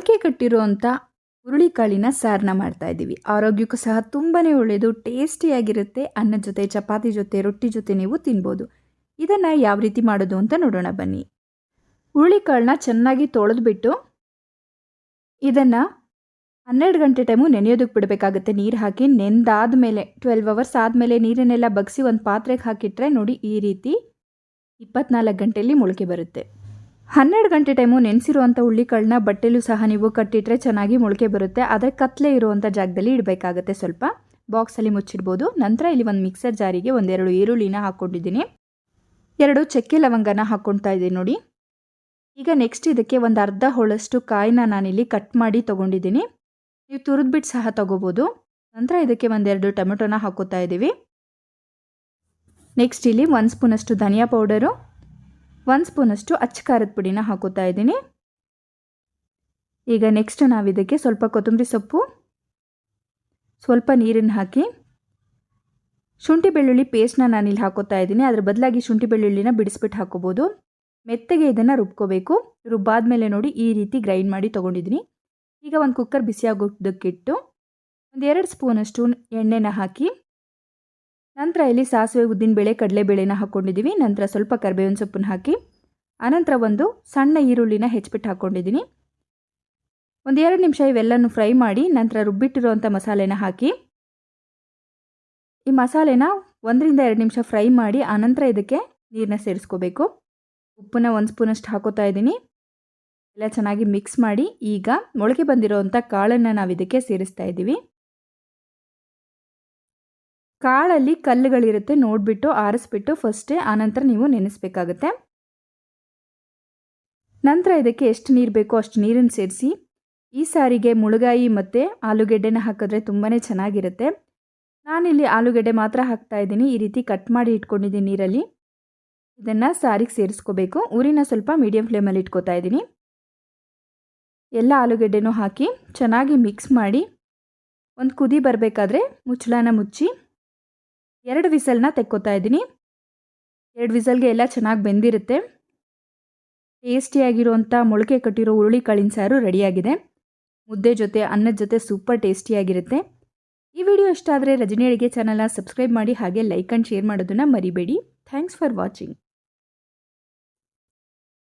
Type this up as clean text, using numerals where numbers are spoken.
ಮೊಳಕೆ ಕಟ್ಟಿರುವಂಥ ಹುರುಳಿಕಾಳಿನ ಸಾರನ್ನ ಮಾಡ್ತಾ ಇದ್ದೀವಿ. ಆರೋಗ್ಯಕ್ಕೂ ಸಹ ತುಂಬಾ ಒಳ್ಳೆಯದು, ಟೇಸ್ಟಿಯಾಗಿರುತ್ತೆ. ಅನ್ನದ ಜೊತೆ, ಚಪಾತಿ ಜೊತೆ, ರೊಟ್ಟಿ ಜೊತೆ ನೀವು ತಿನ್ಬೋದು. ಇದನ್ನು ಯಾವ ರೀತಿ ಮಾಡೋದು ಅಂತ ನೋಡೋಣ ಬನ್ನಿ. ಹುರುಳಿಕಾಳನ್ನ ಚೆನ್ನಾಗಿ ತೊಳೆದ್ಬಿಟ್ಟು ಇದನ್ನು 12 ಗಂಟೆ ಟೈಮು ನೆನೆಯೋದಕ್ಕೆ ಬಿಡಬೇಕಾಗುತ್ತೆ. ನೀರು ಹಾಕಿ ನೆಂದಾದಮೇಲೆ 12 ಅವರ್ಸ್ ಆದಮೇಲೆ ನೀರನ್ನೆಲ್ಲ ಬಗ್ಸಿ ಒಂದು ಪಾತ್ರೆಗೆ ಹಾಕಿಟ್ರೆ ನೋಡಿ ಈ ರೀತಿ 24 ಗಂಟೆಯಲ್ಲಿ ಮೊಳಕೆ ಬರುತ್ತೆ. 12 ಗಂಟೆ ಟೈಮು ನೆನೆಸಿರುವಂಥ ಹುರುಳಿಕಾಳನ್ನ ಬಟ್ಟೆಲೂ ಸಹ ನೀವು ಕಟ್ಟಿಟ್ರೆ ಚೆನ್ನಾಗಿ ಮೊಳಕೆ ಬರುತ್ತೆ. ಆದರೆ ಕತ್ಲೆ ಇರುವಂಥ ಜಾಗದಲ್ಲಿ ಇಡಬೇಕಾಗತ್ತೆ. ಸ್ವಲ್ಪ ಬಾಕ್ಸಲ್ಲಿ ಮುಚ್ಚಿಡ್ಬೋದು. ನಂತರ ಇಲ್ಲಿ ಒಂದು ಮಿಕ್ಸರ್ ಜಾರಿಗೆ 1-2 ಈರುಳ್ಳಿನ ಹಾಕ್ಕೊಂಡಿದ್ದೀನಿ, 2 ಚಕ್ಕೆ ಲವಂಗನ ಹಾಕ್ಕೊಳ್ತಾ ಇದ್ದೀನಿ ನೋಡಿ. ಈಗ ನೆಕ್ಸ್ಟ್ ಇದಕ್ಕೆ ಒಂದು ಅರ್ಧ ಹೋಳಷ್ಟು ಕಾಯಿನ ನಾನಿಲ್ಲಿ ಕಟ್ ಮಾಡಿ ತೊಗೊಂಡಿದ್ದೀನಿ. ನೀವು ತುರಿದ್ಬಿಟ್ಟು ಸಹ ತೊಗೋಬೋದು. ನಂತರ ಇದಕ್ಕೆ 1-2 ಟೊಮೆಟೊನ ಹಾಕೋತಾ ಇದ್ದೀವಿ. ನೆಕ್ಸ್ಟ್ ಇಲ್ಲಿ 1 ಸ್ಪೂನಷ್ಟು ಧನಿಯಾ ಪೌಡರು, 1 ಸ್ಪೂನಷ್ಟು ಅಚ್ಚ ಖಾರದ ಪುಡಿನ ಹಾಕೋತಾ ಇದ್ದೀನಿ. ಈಗ ನೆಕ್ಸ್ಟ್ ನಾವು ಇದಕ್ಕೆ ಸ್ವಲ್ಪ ಕೊತ್ತಂಬರಿ ಸೊಪ್ಪು, ಸ್ವಲ್ಪ ನೀರನ್ನು ಹಾಕಿ ಶುಂಠಿ ಬೆಳ್ಳುಳ್ಳಿ ಪೇಸ್ಟ್ನ ನಾನಿಲ್ಲಿ ಹಾಕೋತಾ ಇದ್ದೀನಿ. ಅದ್ರ ಬದಲಾಗಿ ಶುಂಠಿ ಬೆಳ್ಳುಳ್ಳಿನ ಬಿಡಿಸ್ಬಿಟ್ಟು ಹಾಕೋಬೋದು. ಮೆತ್ತಗೆ ಇದನ್ನು ರುಬ್ಕೋಬೇಕು. ರುಬ್ಬಾದ್ಮೇಲೆ ನೋಡಿ ಈ ರೀತಿ ಗ್ರೈಂಡ್ ಮಾಡಿ ತೊಗೊಂಡಿದ್ದೀನಿ. ಈಗ ಒಂದು ಕುಕ್ಕರ್ ಬಿಸಿಯಾಗೋದಕ್ಕಿಟ್ಟು 1-2 ಸ್ಪೂನಷ್ಟು ಎಣ್ಣೆನ ಹಾಕಿ, ನಂತರ ಇಲ್ಲಿ ಸಾಸಿವೆ, ಉದ್ದಿನಬೇಳೆ, ಕಡಲೆಬೇಳೆನ ಹಾಕ್ಕೊಂಡಿದ್ದೀವಿ. ನಂತರ ಸ್ವಲ್ಪ ಕರಿಬೇವಿನ ಸೊಪ್ಪನ್ನು ಹಾಕಿ, ಆನಂತರ ಒಂದು ಸಣ್ಣ ಈರುಳ್ಳಿನ ಹೆಚ್ಚಿಬಿಟ್ಟು ಹಾಕ್ಕೊಂಡಿದ್ದೀನಿ. 1-2 ನಿಮಿಷ ಇವೆಲ್ಲನೂ ಫ್ರೈ ಮಾಡಿ ನಂತರ ರುಬ್ಬಿಟ್ಟಿರುವಂಥ ಮಸಾಲೆನ ಹಾಕಿ, ಈ ಮಸಾಲೆನ 1-2 ನಿಮಿಷ ಫ್ರೈ ಮಾಡಿ ಆನಂತರ ಇದಕ್ಕೆ ನೀರನ್ನ ಸೇರಿಸ್ಕೋಬೇಕು. ಉಪ್ಪನ್ನ 1 ಸ್ಪೂನಷ್ಟು ಹಾಕೋತಾ ಇದ್ದೀನಿ. ಎಲ್ಲ ಚೆನ್ನಾಗಿ ಮಿಕ್ಸ್ ಮಾಡಿ ಈಗ ಮೊಳಕೆ ಬಂದಿರೋವಂಥ ಕಾಳನ್ನು ನಾವು ಇದಕ್ಕೆ ಸೇರಿಸ್ತಾ ಇದ್ದೀವಿ. ಕಾಳಲ್ಲಿ ಕಲ್ಲುಗಳಿರುತ್ತೆ, ನೋಡಿಬಿಟ್ಟು ಆರಿಸ್ಬಿಟ್ಟು ಫಸ್ಟೇ ಆನಂತರ ನೀವು ನೆನೆಸಬೇಕಾಗುತ್ತೆ. ನಂತರ ಇದಕ್ಕೆ ಎಷ್ಟು ನೀರು ಬೇಕೋ ಅಷ್ಟು ನೀರನ್ನು ಸೇರಿಸಿ, ಈ ಸಾರಿಗೆ ಮುಳುಗಾಯಿ ಮತ್ತು ಆಲೂಗೆಡ್ಡೆನ ಹಾಕಿದ್ರೆ ತುಂಬಾ ಚೆನ್ನಾಗಿರುತ್ತೆ. ನಾನಿಲ್ಲಿ ಆಲೂಗೆಡ್ಡೆ ಮಾತ್ರ ಹಾಕ್ತಾ ಇದ್ದೀನಿ. ಈ ರೀತಿ ಕಟ್ ಮಾಡಿ ಇಟ್ಕೊಂಡಿದ್ದೀನಿ ನೀರಲ್ಲಿ. ಇದನ್ನು ಸಾರಿಗೆ ಸೇರಿಸ್ಕೋಬೇಕು. ಊರಿನ ಸ್ವಲ್ಪ ಮೀಡಿಯಂ ಫ್ಲೇಮಲ್ಲಿ ಇಟ್ಕೋತಾ ಇದ್ದೀನಿ. ಎಲ್ಲ ಆಲೂಗೆಡ್ಡೆನೂ ಹಾಕಿ ಚೆನ್ನಾಗಿ ಮಿಕ್ಸ್ ಮಾಡಿ ಒಂದು ಕುದಿ ಬರಬೇಕಾದ್ರೆ ಮುಚ್ಚಳನ ಮುಚ್ಚಿ 2 ವಿಸಲ್ನ ತೆಕ್ಕೋತಾ ಇದ್ದೀನಿ. 2 ವಿಸಲ್ಗೆ ಎಲ್ಲ ಚೆನ್ನಾಗಿ ಬೆಂದಿರುತ್ತೆ. ಟೇಸ್ಟಿಯಾಗಿರುವಂಥ ಮೊಳಕೆ ಕಟ್ಟಿರೋ ಹುರುಳಿಕಾಳಿನ ಸಾರು ರೆಡಿಯಾಗಿದೆ. ಮುದ್ದೆ ಜೊತೆ, ಅನ್ನದ ಜೊತೆ ಸೂಪರ್ ಟೇಸ್ಟಿಯಾಗಿರುತ್ತೆ. ಈ ವಿಡಿಯೋ ಇಷ್ಟ ಆದರೆ ರಜನಿ ಅಡುಗೆ ಚಾನಲ್ನ ಸಬ್ಸ್ಕ್ರೈಬ್ ಮಾಡಿ, ಹಾಗೆ ಲೈಕ್ ಆ್ಯಂಡ್ ಶೇರ್ ಮಾಡೋದನ್ನು ಮರಿಬೇಡಿ. Thanks for watching.